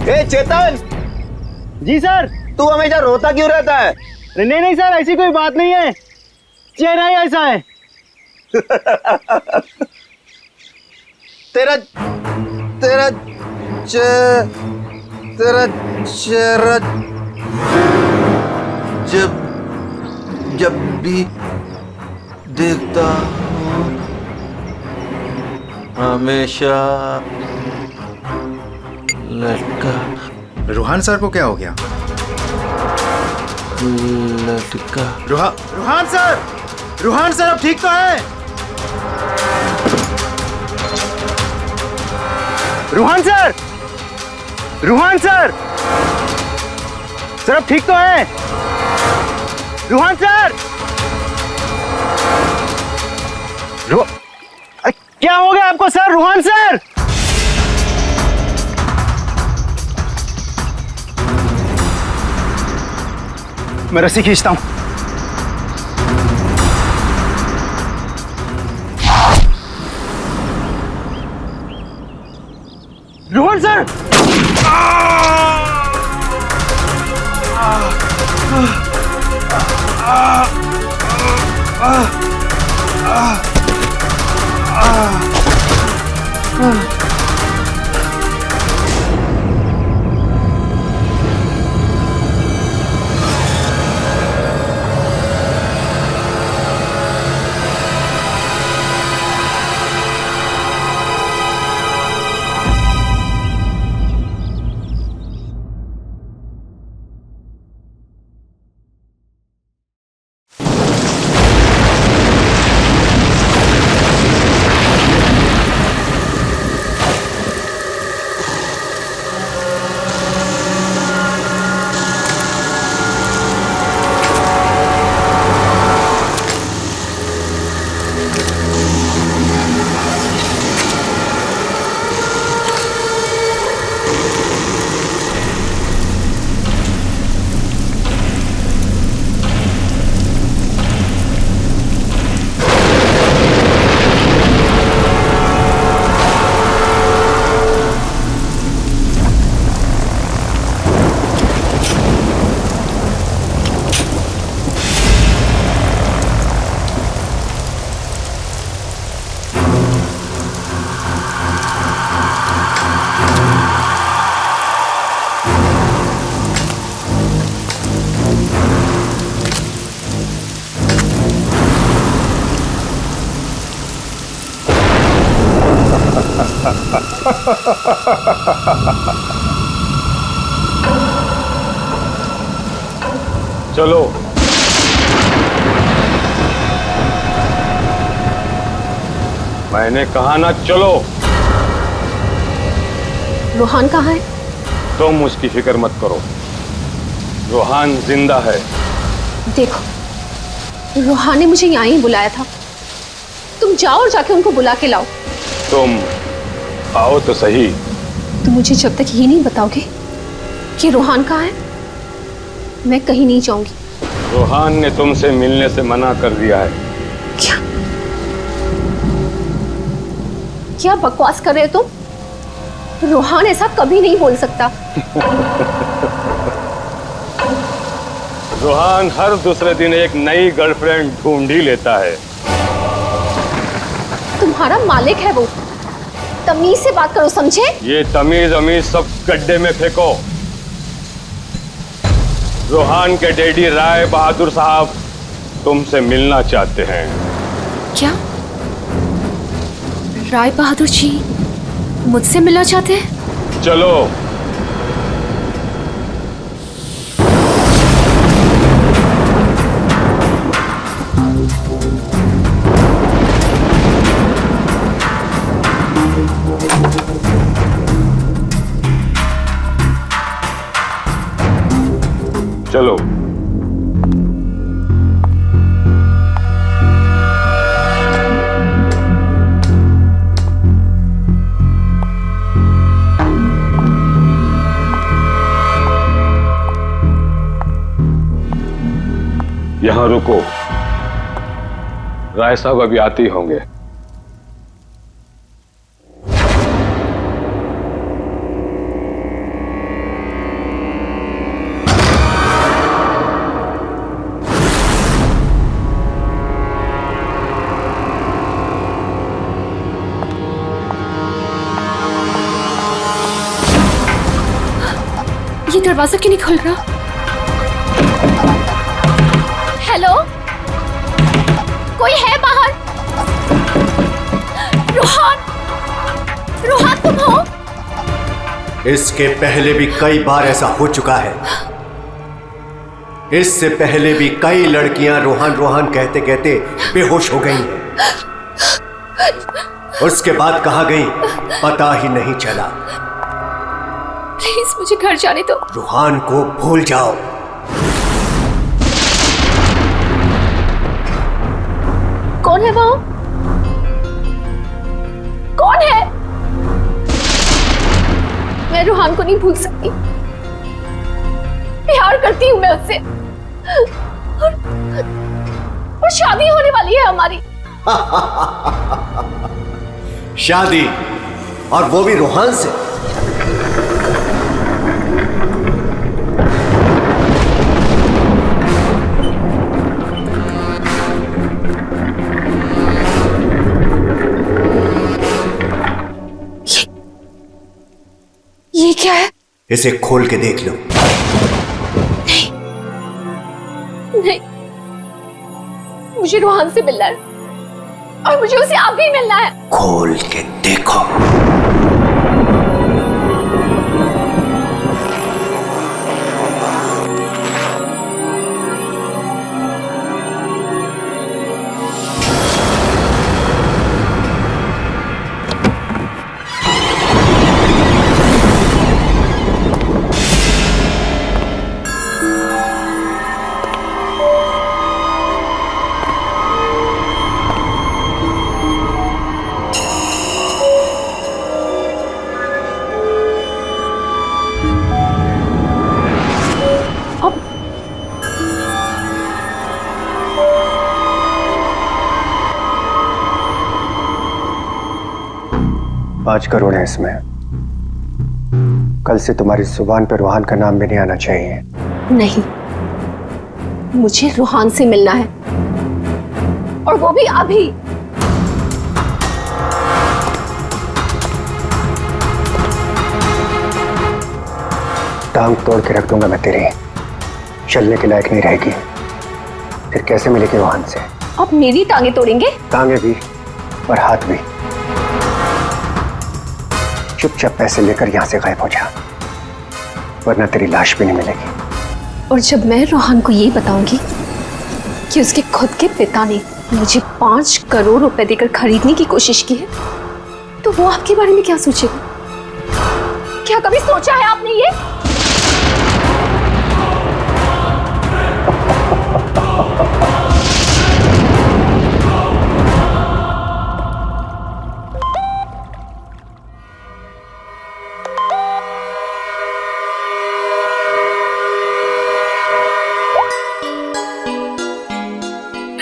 ए चेतन। जी sir. तू हमेशा रोता क्यों रहता है? नहीं नहीं सर, ऐसी कोई बात नहीं है, चेहरा ही ऐसा है। तेरा तेरा तेरा चेहरा जब भी देखता हूँ हमेशा लटका। रूहान सर को क्या हो गया? लटका। रूहान सर अब ठीक तो है? रूहान सर अब ठीक तो है? रूहान सर क्या हो गया आपको सर? रूहान सर मैं रस्सी खींचता हूं। रोहन सर! चलो मैंने कहा ना, चलो। रूहान कहाँ है? तुम उसकी फिक्र मत करो, रूहान जिंदा है। देखो रूहान ने मुझे यहाँ ही बुलाया था, तुम जाओ और जाके उनको बुला के लाओ। तुम आओ तो सही। तुम मुझे जब तक ये नहीं बताओगे कि रूहान कहाँ है, मैं कहीं नहीं जाऊंगी। रूहान ने तुमसे मिलने से मना कर दिया है। क्या क्या बकवास कर रहे हो तुम? रूहान ऐसा कभी नहीं बोल सकता। रूहान हर दूसरे दिन एक नई गर्लफ्रेंड ढूंढ ही लेता है। तुम्हारा मालिक है वो, तमीज से बात करो, समझे? ये तमीज अमीज सब गड्ढे में फेंको। रूहान के डैडी राय बहादुर साहब तुमसे मिलना चाहते हैं। क्या राय बहादुर जी मुझसे मिलना चाहते हैं? चलो। चलो। यहां रुको, राय साहब अभी आते ही होंगे। दरवाजा क्यों नहीं खुल रहा? हेलो, कोई है बाहर? रोहान, रोहान तुम हो? इसके पहले भी कई बार ऐसा हो चुका है। इससे पहले भी कई लड़कियां रोहान रोहान कहते कहते बेहोश हो गई हैं। उसके बाद कहाँ गई पता ही नहीं चला। प्लीज मुझे घर जाने दो। रोहान को भूल जाओ। कौन है वो? कौन है? मैं रोहान को नहीं भूल सकती। प्यार करती हूं मैं उससे, और शादी होने वाली है हमारी। शादी, और वो भी रोहान से। ये क्या है? इसे खोल के देख लो। नहीं, मुझे रोहान से मिलना है, और मुझे उसे अभी मिलना है। खोल के देखो। $5 करोड़ है इसमें। कल से तुम्हारी जुबान पे रोहान का नाम भी नहीं आना चाहिए। नहीं, मुझे रोहान से मिलना है, और वो भी अभी। टांग तोड़ के रख दूंगा मैं तेरी, चलने के लायक नहीं रहेगी। फिर कैसे मिलेगी रोहान से? अब मेरी टांगे तोड़ेंगे? टांगे भी और हाथ भी। चुपचाप पैसे लेकर यहां से गायब हो जा, वरना तेरी लाश भी नहीं मिलेगी। और जब मैं रोहान को ये बताऊंगी कि उसके खुद के पिता ने मुझे 5 करोड़ रुपए देकर खरीदने की कोशिश की है, तो वो आपके बारे में क्या सोचेगा? क्या कभी सोचा है आपने ये?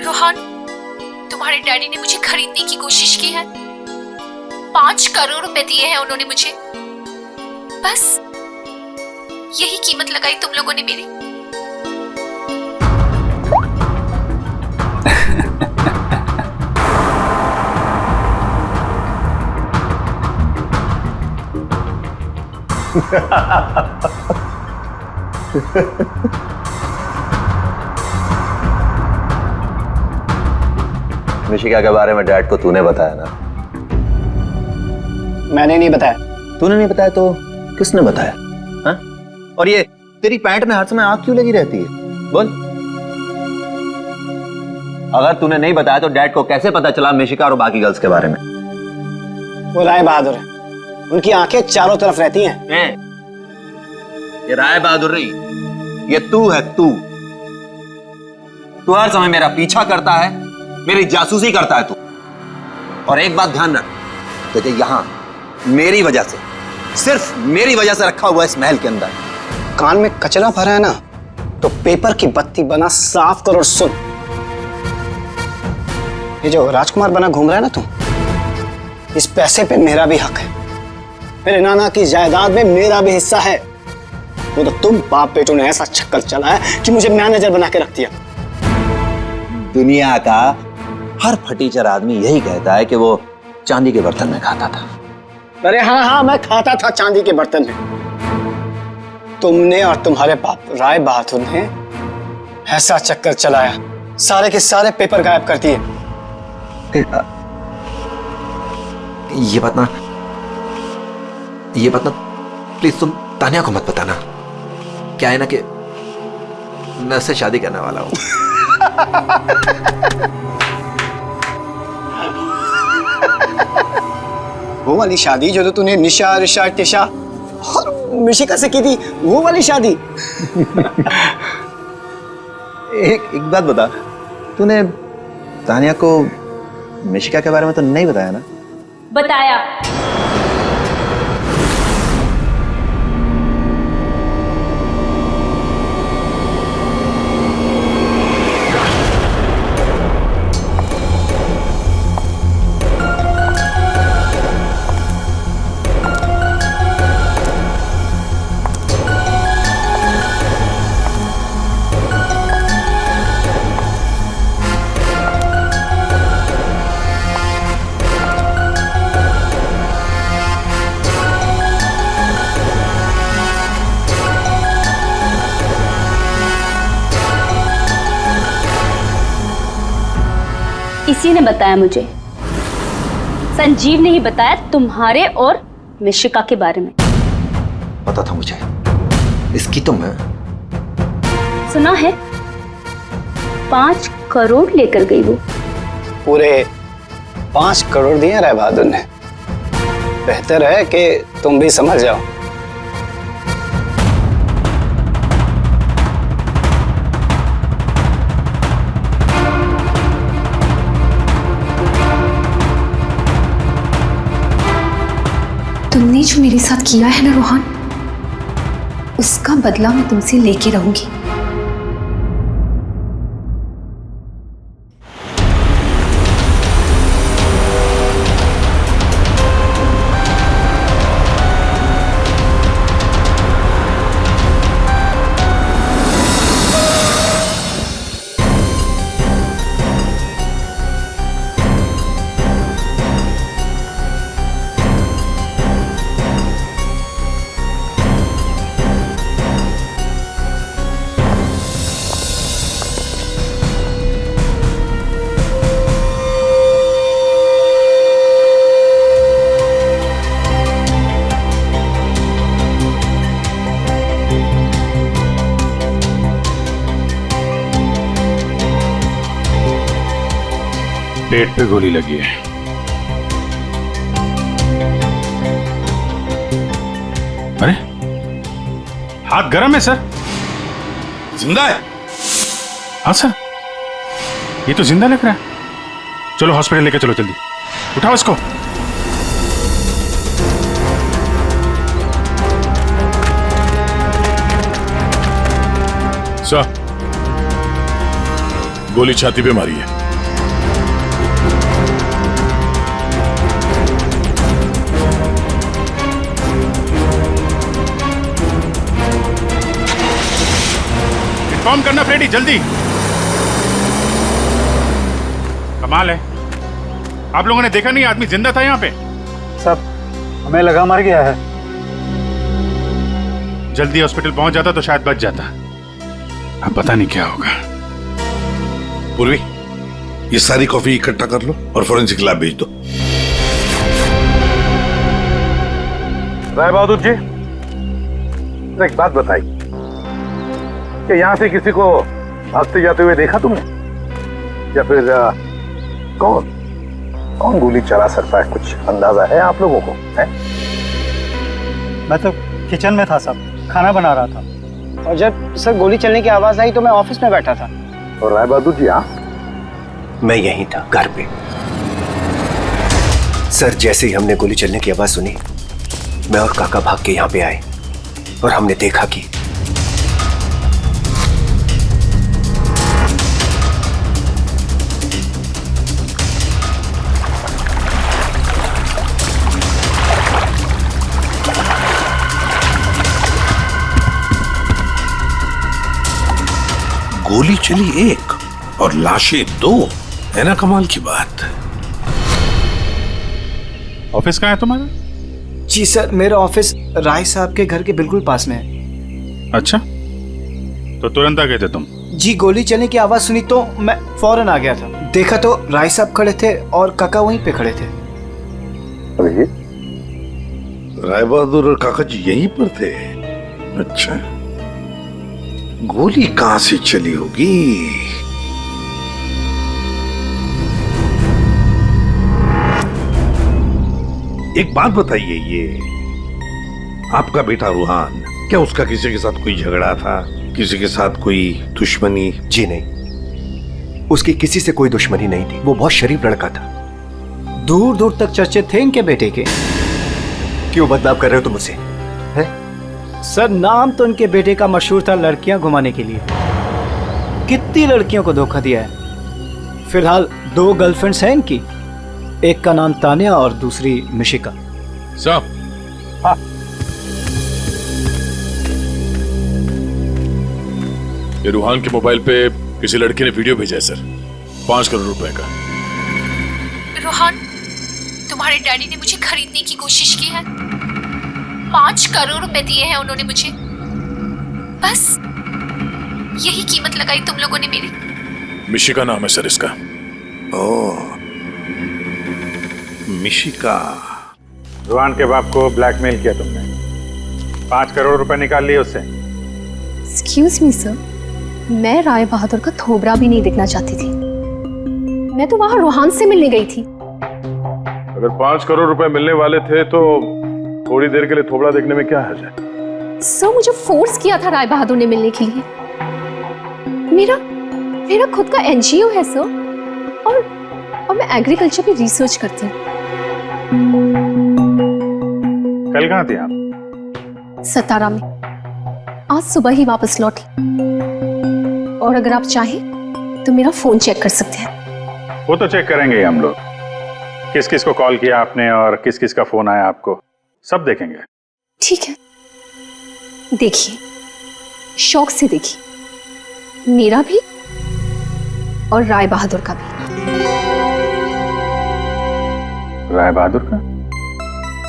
रोहान, तुम्हारे डैडी ने मुझे खरीदने की कोशिश की है। 5 करोड़ रुपए दिए हैं उन्होंने मुझे। बस यही कीमत लगाई तुम लोगों ने मेरी। मिशिका के बारे में डैड को तूने बताया ना? मैंने नहीं बताया। तूने नहीं बताया तो किसने बताया? हाँ? और ये तेरी पैंट में हर समय आग क्यों लगी रहती है? बोल। अगर तूने नहीं बताया तो डैड को कैसे पता चला मिशिका और बाकी गर्ल्स के बारे में? वो राय बहादुर है, उनकी आंखें चारों तरफ रहती हैं। ये राय बहादुर नहीं, ये तू है। तू हर समय मेरा पीछा करता है, मेरी जासूसी करता है तू। और एक बात ध्यान रख, तुझे यहां मेरी वजह से, सिर्फ मेरी वजह से रखा हुआ इस महल के अंदर। कान में कचरा भरा है ना, तो पेपर की बत्ती बना साफ कर और सुन। ये जो राजकुमार बना घूम रहा है ना तू, इस पैसे पे मेरा भी हक है। मेरे नाना की जायदाद में मेरा भी हिस्सा है। वो तो तुम बाप बेटों ने ऐसा चक्कर चला है कि मुझे मैनेजर बना के रख दिया। दुनिया का हर फटीचर आदमी यही कहता है कि वो चांदी के बर्तन में खाता था। अरे हाँ हाँ, मैं खाता था चांदी के बर्तन में। तुमने और तुम्हारे बाप राय बहादुर ने ऐसा चक्कर चलाया, सारे के सारे पेपर गायब कर दिए। ये बात ना प्लीज तुम तानिया को मत बताना। क्या है ना कि मैं उससे शादी करने वाला हूं। वो वाली शादी जो तो तूने निशा, ऋषा, टिशा और मिशिका से की थी, वो वाली शादी। एक बात बता, तूने तानिया को मिशिका के बारे में तो नहीं बताया ना? बताया। इसी ने बताया मुझे। संजीव ने ही बताया तुम्हारे और मिशिका के बारे में। पता था मुझे, इसकी तो मैं सुना है 5 करोड़ लेकर गई वो। पूरे 5 करोड़ दिए राय बहादुर ने। बेहतर है कि तुम भी समझ जाओ। तुमने जो मेरे साथ किया है ना रोहन, उसका बदला मैं तुमसे लेके रहूंगी। पेट पे गोली लगी है। अरे हाथ गर्म है सर। जिंदा है? हाँ सर, ये तो जिंदा लग रहा है। चलो हॉस्पिटल लेके चलो, जल्दी उठाओ इसको। सर, गोली छाती पे मारी है। इन्फॉर्म करना फ्रेडी, जल्दी। कमाल है, आप लोगों ने देखा नहीं आदमी जिंदा था यहाँ पे? सब हमें लगा मर गया है। जल्दी हॉस्पिटल पहुंच जाता तो शायद बच जाता। अब पता नहीं क्या होगा। पूर्वी, ये सारी कॉफी इकट्ठा कर लो और फोरेंसिक लैब भेज दो। राय बहादुर जी, एक बात बताइए कि यहां से किसी को भागते जाते हुए देखा तुमने, या फिर कौन गोली चला सकता है? कुछ अंदाजा है आप लोगों को? है? मैं तो किचन में था साहब, खाना बना रहा था। और जब सर गोली चलने की आवाज आई तो मैं ऑफिस में बैठा था। और राय बहादुर जी? हाँ, मैं यहीं था, घर पे। सर, जैसे ही हमने गोली चलने की आवाज सुनी, मैं और काका भाग के यहाँ पे आए और हमने देखा कि गोली चली 1 और लाशें 2, है ना कमाल की बात। ऑफिस कहाँ है तुम्हारा? जी सर, मेरा ऑफिस राय साहब के घर के बिल्कुल पास में है। अच्छा, तो तुरंत आ गए थे तुम? जी, गोली चलने की आवाज सुनी तो मैं फौरन आ गया था। देखा तो राय साहब खड़े थे और काका वहीं पे खड़े थे। राय बहादुर और काका जी यहीं पर थे? अच्छा, गोली कहां से चली होगी? एक बात बताइए, ये आपका बेटा रूहान, क्या उसका किसी के साथ कोई झगड़ा था, किसी के साथ कोई दुश्मनी? जी नहीं, उसकी किसी से कोई दुश्मनी नहीं थी। वो बहुत शरीफ लड़का था। दूर दूर तक चर्चे थे इनके बेटे के। क्यों बदनाम कर रहे हो तुम उसे? सर, नाम तो इनके बेटे का मशहूर था लड़कियां घुमाने के लिए। कितनी लड़कियों को धोखा दिया है। फिलहाल 2 गर्लफ्रेंड्स हैं इनकी, एक का नाम तानिया और दूसरी मिशिका। साहब, हाँ। ये रूहान के मोबाइल पे किसी लड़की ने वीडियो भेजा है सर, 5 करोड़ रुपए का। रोहन, तुम्हारे डैडी ने मुझे खरीदने की कोशिश की है। 5 करोड़ रुपए दिए हैं उन्होंने मुझे। बस यही कीमत लगाई तुम लोगों ने मेरी। मिशिका नाम है सर इसका। ओह, मिशिका। रूहान के बाप को ब्लैकमेल किया तुमने, 5 करोड़ रुपए निकाल लिए उससे। एक्सक्यूज मी सर, मैं राय बहादुर का थोबरा भी नहीं दिखना चाहती थी। मैं तो वहां रोहान से मिलने गई थी। अगर 5 करोड़ रुपए मिलने वाले थे तो थोड़ी देर के लिए थोबड़ा देखने में क्या हर्ज है? सर, मुझे फोर्स किया था राय बहादुर ने मिलने के लिए। मेरा खुद का एनजीओ है सर, और मैं एग्रीकल्चर पे रिसर्च करती हूँ। कल कहाँ थे आप? सतारा में। आज सुबह ही वापस लौटी। और अगर आप चाहें तो मेरा फोन चेक कर सकते हैं। वो तो चेक करेंगे ही हम लोग, किस किस को कॉल किया आपने और किस किस का फोन आया आपको, सब देखेंगे। ठीक है, देखिए, शौक से देखिए, मेरा भी और राय बहादुर का भी। राय बहादुर का?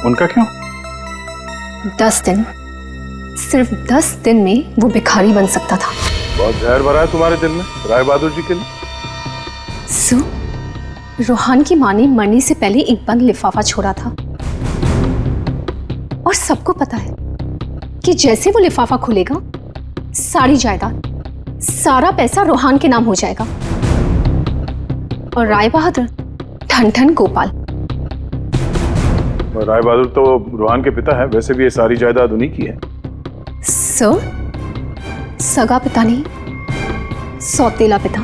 उनका क्यों? 10 दिन, सिर्फ 10 दिन में वो भिखारी बन सकता था। बहुत जहर भरा है तुम्हारे दिल में राय बहादुर जी के लिए। सो, रोहान की मां ने मरने से पहले एक बंद लिफाफा छोड़ा था, और सबको पता है कि जैसे वो लिफाफा खुलेगा, सारी जायदाद, सारा पैसा रोहान के नाम हो जाएगा। और राय बहादुर ठन ठन गोपाल। राय बहादुर तो रूहान के पिता है, वैसे भी ये सारी जायदाद उन्हीं की है। सर, सगा पिता नहीं, सौतेला पिता।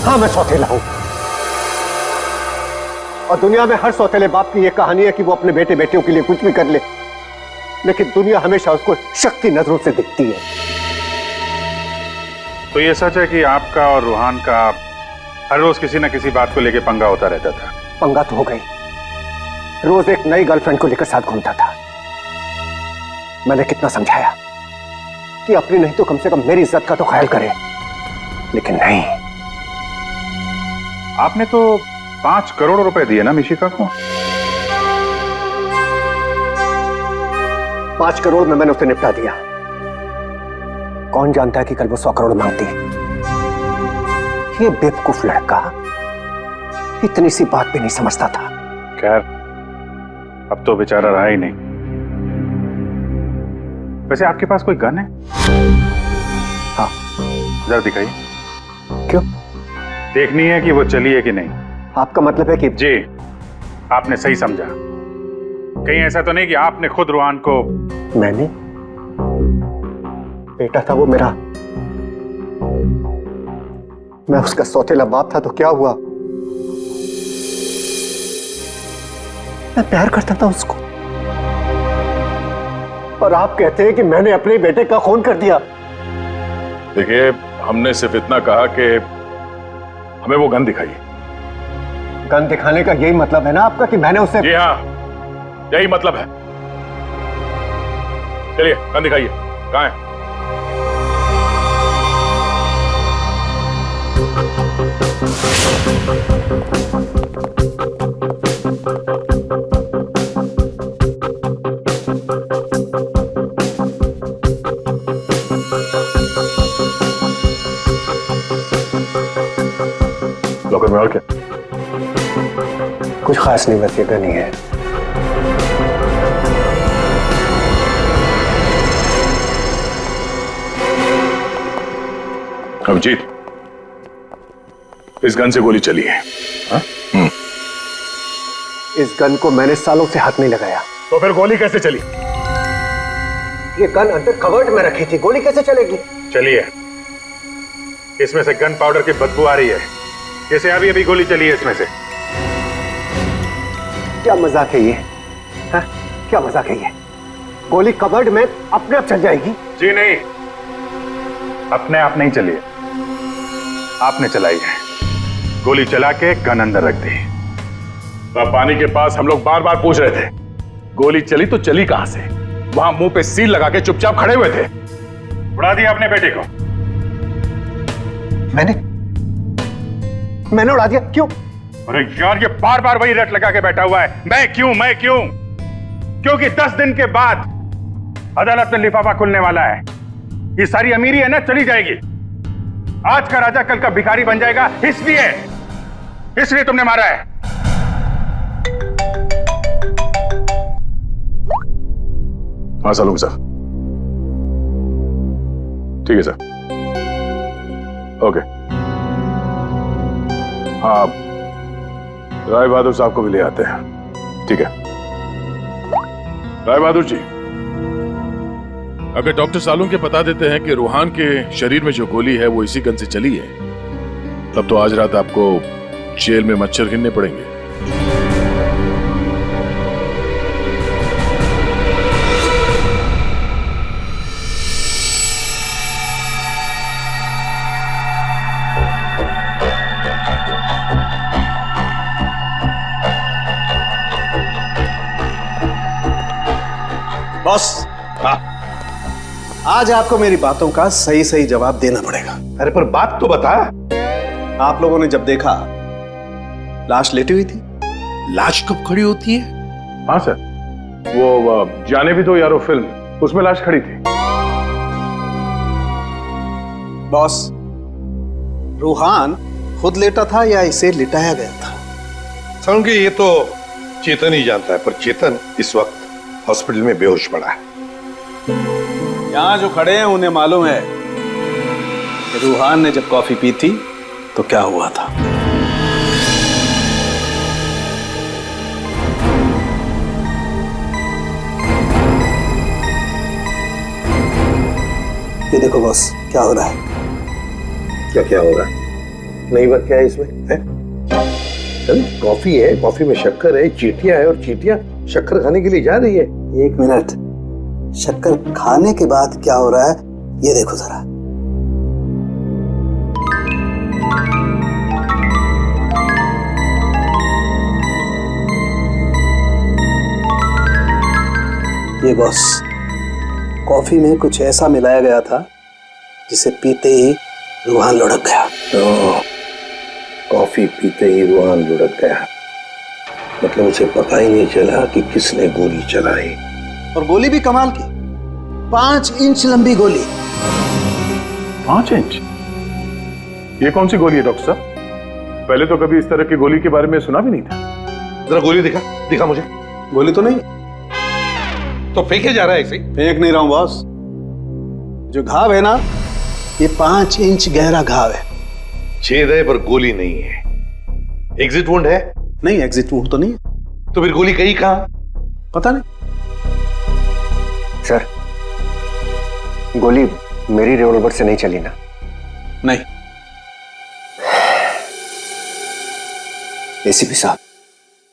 हाँ, मैं सौतेला हूं, और दुनिया में हर सौतेले बाप की यह कहानी है कि वो अपने बेटे बेटियों के लिए कुछ भी कर ले, लेकिन दुनिया हमेशा उसको शक की नजरों से दिखती है। तो ये सच है कि आपका और रूहान का हर रोज किसी न किसी बात को लेकर पंगा होता रहता था? पंगा तो हो गई, रोज एक नई गर्लफ्रेंड को लेकर साथ घूमता था। मैंने कितना समझाया कि अपनी नहीं तो कम से कम मेरी इज्जत का तो ख्याल करे, लेकिन नहीं। आपने तो 5 करोड़ रुपए दिए ना मिशिका को? 5 करोड़ में मैंने उसे निपटा दिया। कौन जानता है कि कल वो 100 करोड़ मांगती। ये बेवकूफ लड़का इतनी सी बात भी नहीं समझता था। खैर, अब तो बेचारा रहा ही नहीं। वैसे आपके पास कोई गन है? हाँ। जरा दिखाइए। क्यों? देखनी है कि वो चली है कि नहीं। आपका मतलब है कि? जी, आपने सही समझा। कहीं ऐसा तो नहीं कि आपने खुद रूहान को? मैंने? बेटा था वो मेरा, मैं उसका सौतेला बाप था, तो क्या हुआ? मैं प्यार करता था उसको, और आप कहते हैं कि मैंने अपने बेटे का खून कर दिया। देखिए, हमने सिर्फ इतना कहा कि हमें वो गन दिखाइए। गन दिखाने का यही मतलब है ना आपका कि मैंने उसे? जी हाँ, यही मतलब है। चलिए, गन दिखाइए। कहाँ है? और क्या? कुछ खास नहीं, बस ये गन ही है। अभिजीत, इस गन से गोली चली है। हाँ? इस गन को मैंने सालों से हाथ नहीं लगाया। तो फिर गोली कैसे चली? ये गन अंदर कवर्ड में रखी थी, गोली कैसे चलेगी? चलिए, इसमें से गन पाउडर की बदबू आ रही है, जैसे अभी अभी गोली चली है इसमें से। क्या मजाक है ये? हाँ? क्या मजाक है ये? गोली कवर्ड में अपने आप चल जाएगी? जी नहीं, अपने आप नहीं चली है, आपने चलाई है। गोली चला के गन अंदर रख दी। पानी के पास हम लोग बार बार पूछ रहे थे, गोली चली तो चली कहां से? वहां मुंह पे सील लगा के चुपचाप खड़े हुए थे। उड़ा दिया अपने बेटे को। मैंने उड़ा दिया? क्यों? अरे यार, ये बार बार वही रट लगा के बैठा हुआ है, मैं क्यों मैं क्यों? क्योंकि 10 दिन के बाद अदालत में लिफाफा खुलने वाला है। ये सारी अमीरी है ना, चली जाएगी। आज का राजा कल का भिखारी बन जाएगा, इसलिए तुमने मारा है। हाँ सलूम सर, ठीक है सर, ओके। हाँ, राय बहादुर साहब को भी ले आते हैं, ठीक है। राय बहादुर जी, अगर डॉक्टर सालूम के बता देते हैं कि रूहान के शरीर में जो गोली है वो इसी गन से चली है, तब तो आज रात आपको जेल में मच्छर गिनने पड़ेंगे। बॉस, आज आपको मेरी बातों का सही सही जवाब देना पड़ेगा। अरे पर बात तो बता। आप लोगों ने जब देखा लाश लेटी हुई थी। लाश कब खड़ी होती है? हाँ सर, वो जाने भी दो यारो फिल्म, उसमें लाश खड़ी थी। बॉस, रूहान खुद लेटा था या इसे लिटाया गया था? समझे, ये तो चेतन ही जानता है, पर चेतन इस वक्त हॉस्पिटल में बेहोश पड़ा है। यहां जो खड़े हैं उन्हें मालूम है कि रूहान ने जब कॉफी पी थी तो क्या हुआ था। ये देखो बॉस, क्या हो रहा है। क्या हो रहा है? नई बात क्या है इसमें? अरे कॉफी है, कॉफी में शक्कर है, चींटियां है, और चींटियां शक्कर खाने के लिए जा रही है। एक मिनट, शक्कर खाने के बाद क्या हो रहा है ये देखो जरा। ये बॉस, कॉफी में कुछ ऐसा मिलाया गया था जिसे पीते ही रूहान लुढ़क गया। कॉफी पीते ही रूहान लुढ़क गया, मतलब उसे पता ही नहीं चला कि किसने गोली चलाई। और गोली भी कमाल की, 5 इंच लंबी गोली। 5 इंच? ये कौन सी गोली है डॉक्टर साहब? पहले तो कभी इस तरह की गोली के बारे में सुना भी नहीं था। जरा गोली दिखा मुझे। गोली तो नहीं, तो फेंके जा रहा है ऐसे ही? फेंक नहीं रहा हूं बॉस, जो घाव है ना, ये 5 इंच गहरा घाव है। छेद है पर गोली नहीं है। एग्जिट वुंड है? नहीं, एग्जिट वुंड तो नहीं है। तो फिर गोली कहीं कहां? पता नहीं सर, गोली मेरी रिवॉल्वर से नहीं चली ना? नहीं। एसीपी साहब,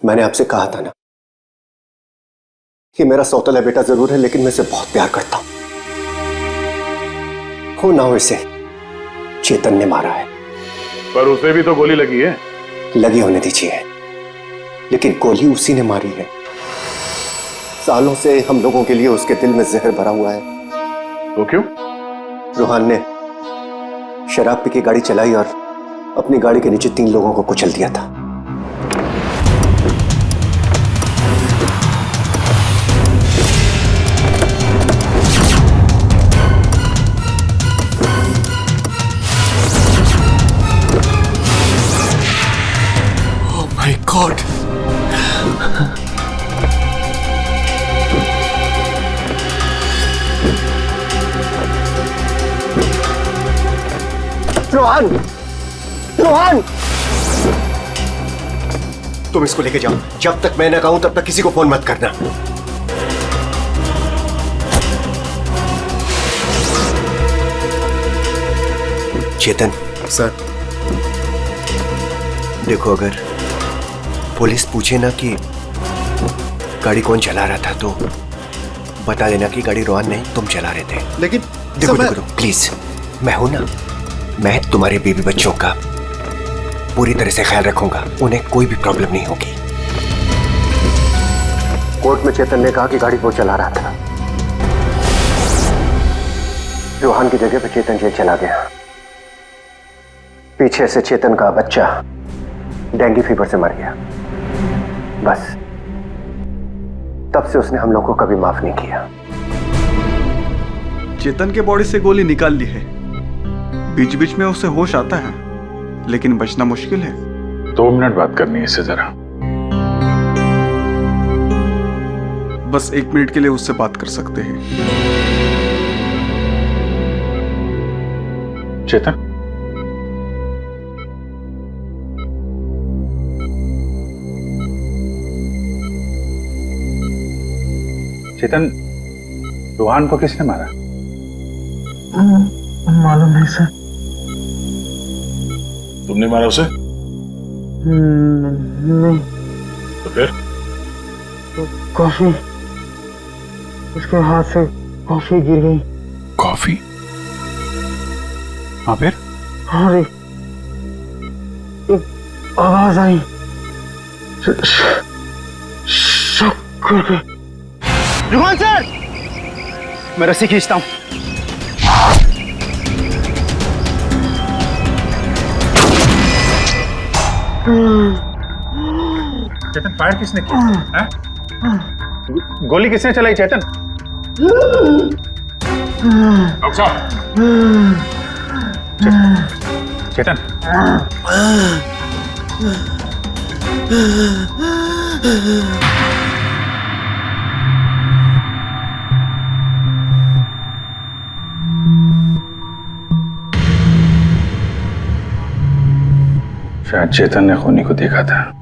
मैंने आपसे कहा था ना कि मेरा सौतेला बेटा जरूर है, लेकिन मैं इसे बहुत प्यार करता हूं। हो ना हो, इसे चेतन ने मारा है। पर उसे भी तो गोली लगी है। लगी होने दीजिए, लेकिन गोली उसी ने मारी है। सालों से हम लोगों के लिए उसके दिल में जहर भरा हुआ है। वो क्यों? रूहान ने शराब पी के गाड़ी चलाई और अपनी गाड़ी के नीचे 3 लोगों को कुचल दिया था। गॉड। रोहन, रोहन, तुम इसको लेके जाओ। जब तक मैं ना कहूं तब तक किसी को फोन मत करना। चेतन सर, देखो, अगर पुलिस पूछे ना कि गाड़ी कौन चला रहा था तो बता देना कि गाड़ी रोहन नहीं, तुम चला रहे थे। लेकिन देखो सर, देखो प्लीज, मैं हूं ना, मैं तुम्हारे बीवी बच्चों का पूरी तरह से ख्याल रखूंगा, उन्हें कोई भी प्रॉब्लम नहीं होगी। कोर्ट में चेतन ने कहा कि गाड़ी वो चला रहा था। रोहन की जगह पे चेतन जेल चला गया। पीछे से चेतन का बच्चा डेंगू फीवर से मर गया। बस तब से उसने हम लोग को कभी माफ नहीं किया। चेतन के बॉडी से गोली निकाल ली है, बीच बीच में उसे होश आता है, लेकिन बचना मुश्किल है। 2 मिनट बात करनी है इससे जरा। बस 1 मिनट के लिए उससे बात कर सकते हैं। चेतन, चेतन, रोहन को किसने मारा? मालूम नहीं सर। तुमने मारा उसे? नहीं। तो फिर? कॉफी, उसके हाथ से कॉफी गिर गई। कॉफी? हाँ फिर? अरे एक आवाज आई, शक करके। रुहान सर, मैं रस्सी खींचता हूं। चेतन, फायर किसने किया? गोली किसने चलाई चेतन? डॉक्टर साहब, चेतन, शायद चेतन ने खूनी को देखा था।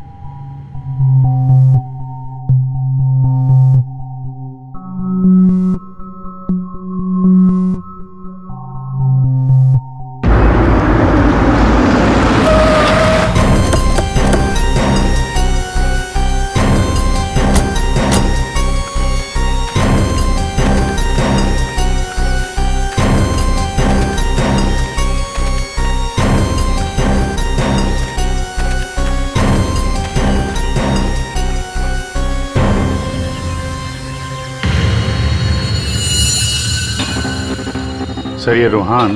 सर, ये रोहन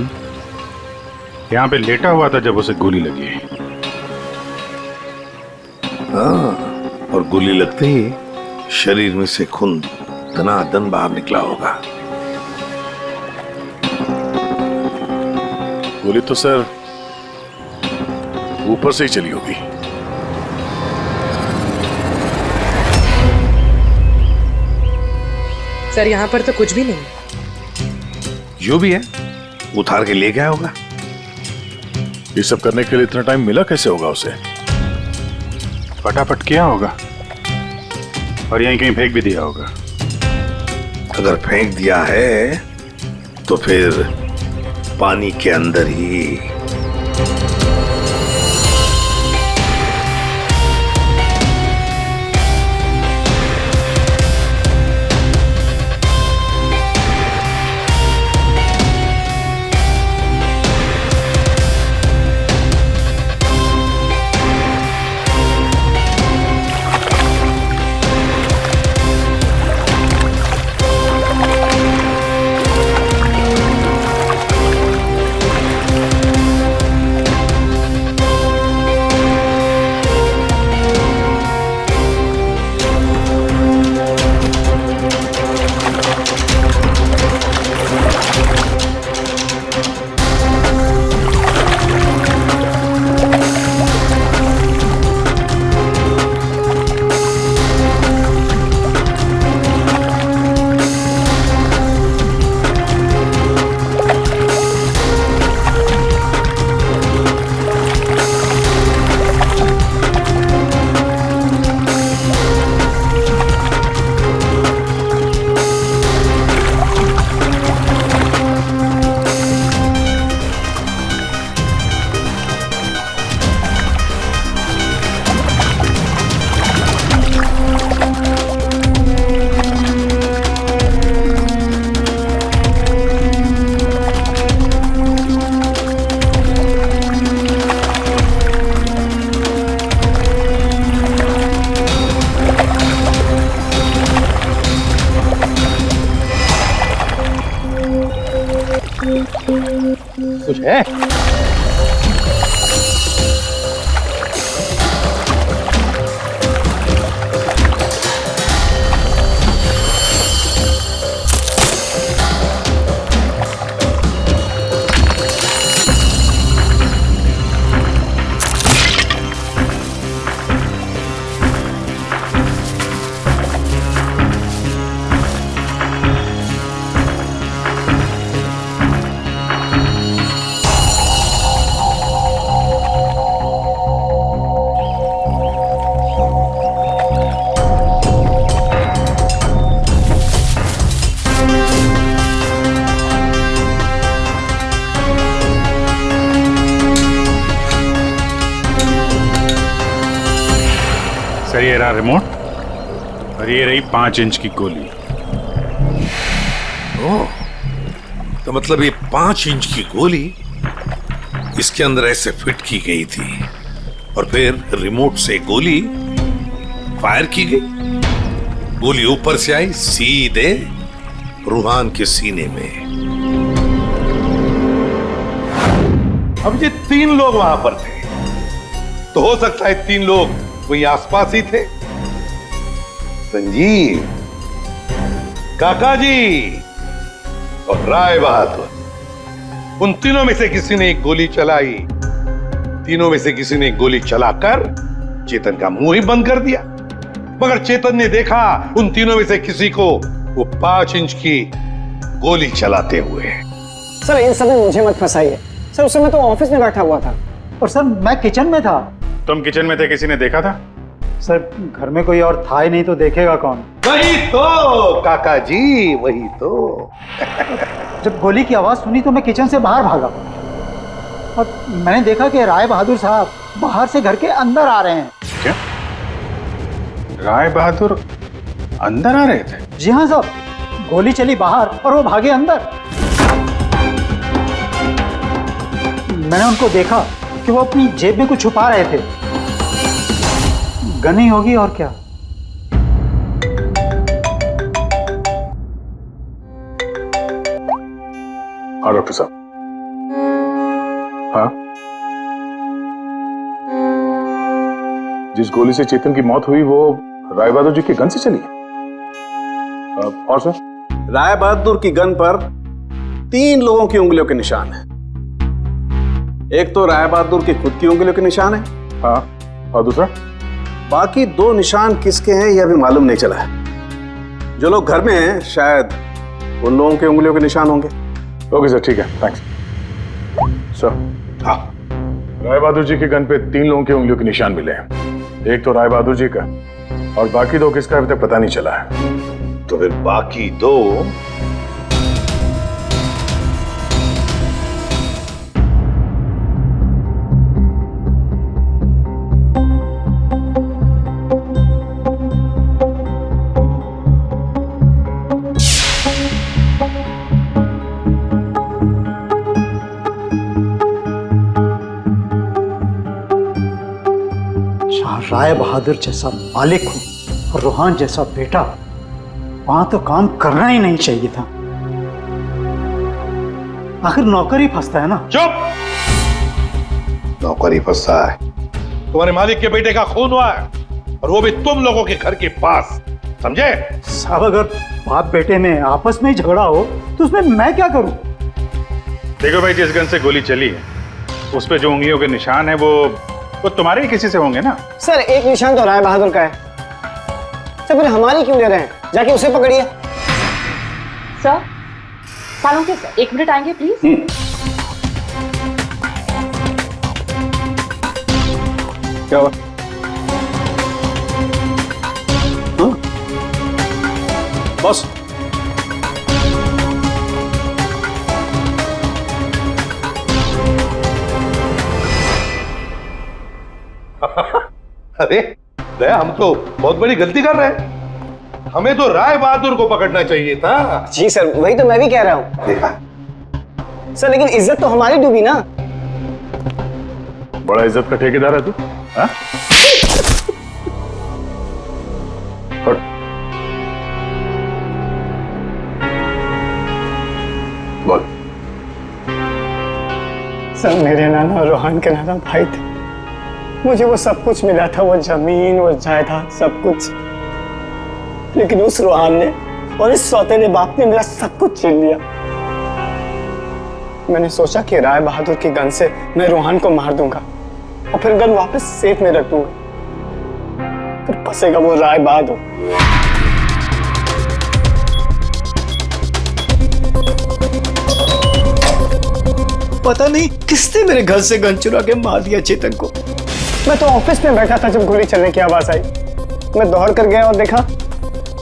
यहाँ पे लेटा हुआ था जब उसे गोली लगी। हाँ, और गोली लगते ही शरीर में से खून दनादन बाहर निकला होगा। गोली तो सर ऊपर से ही चली होगी। सर, यहाँ पर तो कुछ भी नहीं। जो भी है उतार के ले गया होगा। ये सब करने के लिए इतना टाइम मिला कैसे होगा उसे? फटाफट किया होगा और यहीं कहीं फेंक भी दिया होगा। अगर फेंक दिया है तो फिर पानी के अंदर ही। कुछ है? सर ये रहा रिमोट और ये रही 5 इंच की गोली। ओह, तो मतलब ये 5 इंच की गोली इसके अंदर ऐसे फिट की गई थी और फिर रिमोट से गोली फायर की गई। गोली ऊपर से आई सीधे रूहान के सीने में। अब ये 3 लोग वहां पर थे, तो हो सकता है 3 लोग वही आसपास ही थे। संजीव, काका जी और राय बहादुर, उन तीनों में से किसी ने एक गोली चलाई। तीनों में से किसी ने एक गोली चलाकर चेतन का मुंह ही बंद कर दिया, मगर चेतन ने देखा उन तीनों में से किसी को वो 5 इंच की गोली चलाते हुए। सर इन सब में मुझे मत फंसाइए सर, उस समय तो ऑफिस में बैठा हुआ था। और सर मैं किचन में था। तुम किचन में थे, किसी ने देखा था? सर घर में कोई और था ही नहीं, तो देखेगा कौन? वही तो काका जी, वही तो। जब गोली की आवाज सुनी तो मैं किचन से बाहर भागा और मैंने देखा कि राय बहादुर साहब बाहर से घर के अंदर आ रहे हैं। क्या? राय बहादुर अंदर आ रहे थे? जी हाँ साहब, गोली चली बाहर और वो भागे अंदर। मैंने उनको देखा कि वो अपनी जेब में कुछ छुपा रहे थे। गन ही होगी और क्या। हाँ डॉक्टर साहब। हाँ, जिस गोली से चेतन की मौत हुई वो राय बहादुर जी की गन से चली है। और सर? राय बहादुर की गन पर 3 लोगों की उंगलियों के निशान है। एक तो राय बहादुर की खुद की उंगलियों के निशान है। हाँ, और दूसरा? बाकी 2 निशान किसके हैं यह अभी मालूम नहीं चला है। जो लोग घर में हैं शायद उन लोगों की उंगलियों के निशान होंगे। ओके सर, ठीक है, थैंक्स सर। हाँ, राय बहादुर जी के गन पे 3 लोगों की उंगलियों के निशान मिले हैं। एक तो राय बहादुर जी का और बाकी 2 किसका अभी तक पता नहीं चला है। तो फिर बाकी 2 राय बहादुर जैसा मालिक हो और रूहान जैसा बेटा, वहां तो काम करना ही नहीं चाहिए था। आखिर नौकर ही फंसता है ना। चुप! नौकर ही फंसता है। तुम्हारे मालिक के बेटे का खून हुआ है और वो भी तुम लोगों के घर के पास, समझे? साहब अगर बाप बेटे में आपस में ही झगड़ा हो तो उसमें मैं क्या करूं? देखो भाई, जिस गन से गोली चली है उस पे जो उंगलियों के निशान है वो तुम्हारे ही किसी से होंगे ना। सर एक निशान तो राय बहादुर का है। सर फिर हमारी क्यों ले रहे हैं? जाके उसे पकड़िए। सर सालों के सर 1 मिनट आएंगे प्लीज। क्या हुआ? बॉस, अरे दया, हम तो बहुत बड़ी गलती कर रहे हैं। हमें तो राय बहादुर को पकड़ना चाहिए था। जी सर, वही तो मैं भी कह रहा हूँ। देखा सर लेकिन इज्जत तो हमारी डूबी ना। बड़ा इज्जत का ठेकेदार है तू। हाँ? बोल। सर मेरे नाना और रोहन के नाना भाई थे। मुझे वो सब कुछ मिला था, वो जमीन, वो जायदाद, सब कुछ। लेकिन उस रोहन ने और इस सौतेले बाप ने मेरा सब कुछ छीन लिया। मैंने सोचा कि राय बहादुर की गन से मैं रोहन को मार दूंगा और फिर गन वापस सेफ में रख दूंगा, फिर फंसेगा वो राय बहादुर। पता नहीं किसने मेरे घर से गन चुरा के मार दिया चेतन को। मैं तो ऑफिस में बैठा था जब गोली चलने की आवाज आई। मैं दौड़ कर गया और देखा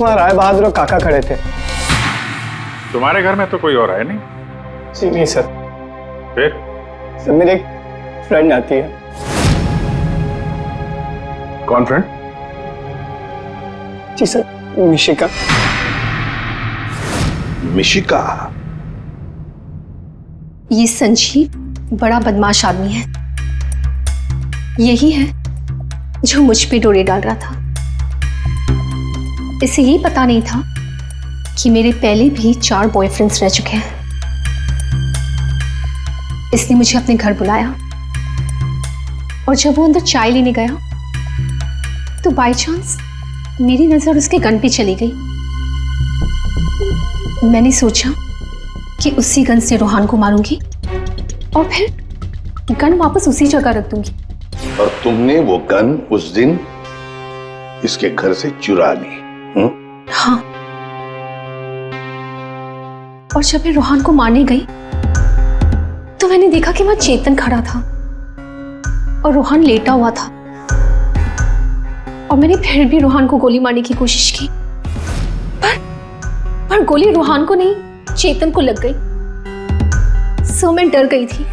वहां राय बहादुर और काका खड़े थे। तुम्हारे घर में तो कोई और है नहीं? जी नहीं सर। फिर? सर मेरी एक फ्रेंड आती है। कौन फ्रेंड? जी सर, मिशिका। मिशिका? ये संजीव बड़ा बदमाश आदमी है। यही है जो मुझ पे डोरे डाल रहा था। इसे ये पता नहीं था कि मेरे पहले भी 4 बॉयफ्रेंड्स रह चुके हैं। इसने मुझे अपने घर बुलाया और जब वो अंदर चाय लेने गया तो बाय चांस मेरी नजर उसके गन पे चली गई। मैंने सोचा कि उसी गन से रोहन को मारूंगी और फिर गन वापस उसी जगह रख दूंगी। और तुमने वो गन उस दिन इसके घर से चुरा ली? हाँ। और जब मैं रोहन को मारने गई तो मैंने देखा कि वहां चेतन खड़ा था और रोहन लेटा हुआ था। और मैंने फिर भी रोहन को गोली मारने की कोशिश की, पर गोली रोहन को नहीं, चेतन को लग गई। सो मैं डर गई थी,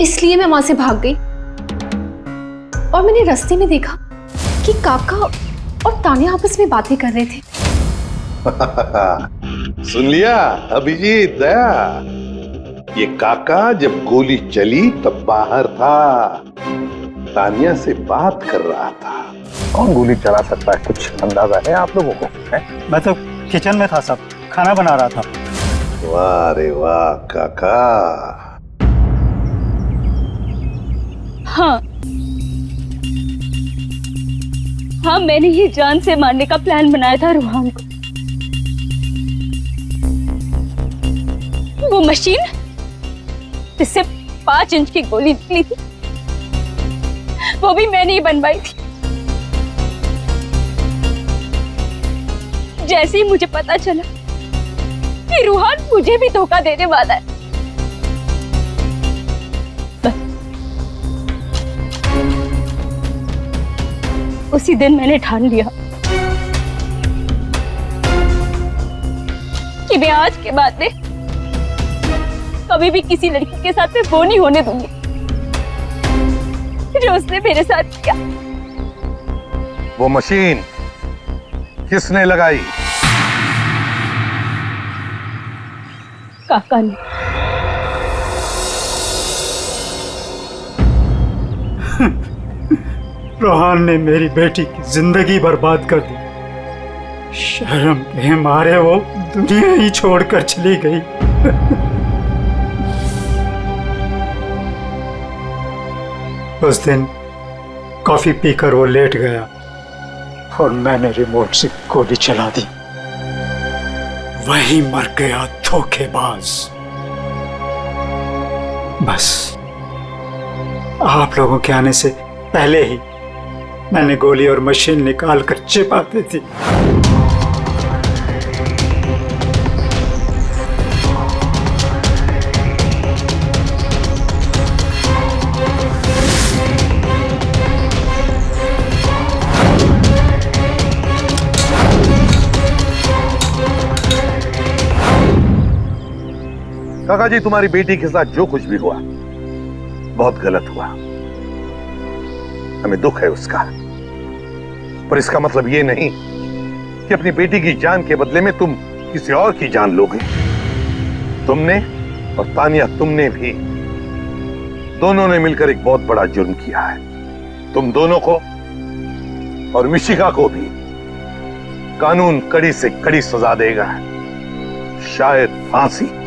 इसलिए मैं वहां से भाग गई। और मैंने रास्ते में देखा कि काका और तान्या आपस में बातें कर रहे थे। सुन लिया अभिजीत, दया? ये काका जब गोली चली तब बाहर था, तान्या से बात कर रहा था। कौन गोली चला सकता है, कुछ अंदाजा है आप लोगों को? मैं तो किचन में था साहब, खाना बना रहा था। वाह रे वाह काका। हाँ, मैंने ही जान से मारने का प्लान बनाया था रोहन को। वो मशीन जिससे 5 इंच की गोली निकली थी, वो भी मैंने ही बनवाई थी। जैसे ही मुझे पता चला कि रोहन मुझे भी धोखा देने वाला है, उसी दिन मैंने ठान लिया कि मैं आज के बाद में कभी भी किसी लड़की के साथ में वो नहीं होने दूंगी जो उसने मेरे साथ किया। वो मशीन किसने लगाई? काका ने। रोहन ने मेरी बेटी की जिंदगी बर्बाद कर दी। शर्म के मारे वो दुनिया ही छोड़कर चली गई। उस दिन कॉफी पीकर वो लेट गया और मैंने रिमोट से गोली चला दी। वही मर गया धोखेबाज। बस आप लोगों के आने से पहले ही मैंने गोली और मशीन निकाल कर छिपा दी थी। काका जी, तुम्हारी बेटी के साथ जो कुछ भी हुआ बहुत गलत हुआ। हमें दुख है उसका, पर इसका मतलब ये नहीं कि अपनी बेटी की जान के बदले में तुम किसी और की जान लोगे। तुमने और तानिया, तुमने भी, दोनों ने मिलकर एक बहुत बड़ा जुर्म किया है। तुम दोनों को और मिशिका को भी कानून कड़ी से कड़ी सजा देगा, शायद फांसी।